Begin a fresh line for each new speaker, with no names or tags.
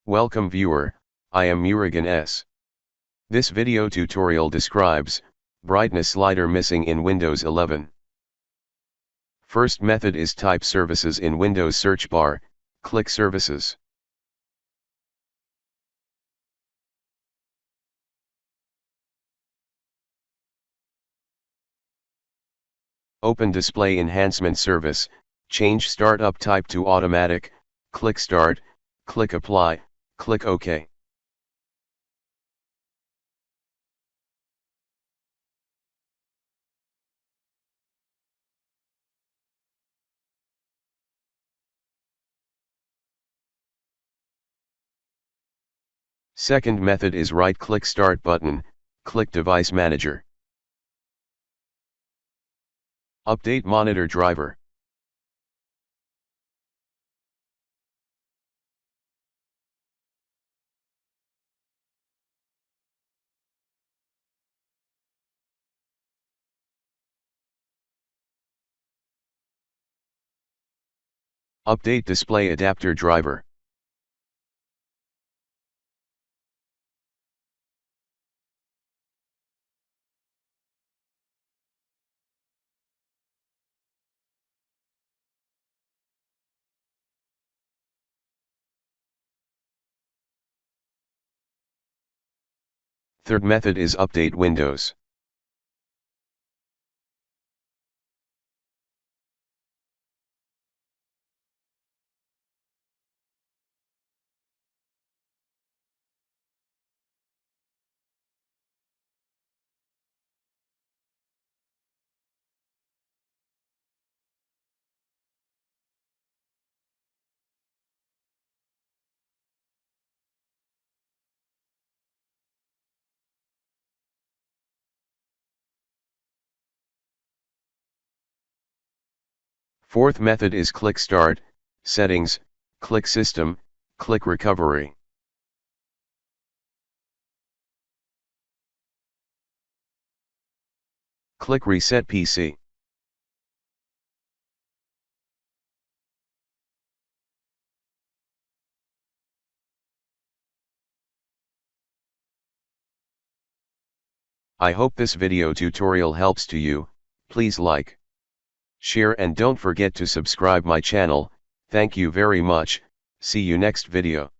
Welcome viewer, I am Murugan S. This video tutorial describes, brightness slider missing in Windows 11. First method is type services in Windows search bar, click services. Open display enhancement service, change startup type to automatic, click start, click apply, click OK. Second method is right-click Start button, click Device Manager. Update Monitor Driver. Update Display Adapter Driver. Third method is Update Windows. Fourth method is click Start, Settings, click System, click Recovery. Click Reset PC. I hope this video tutorial helps to you. Please like, share and don't forget to subscribe my channel. Thank you very much. See you next video.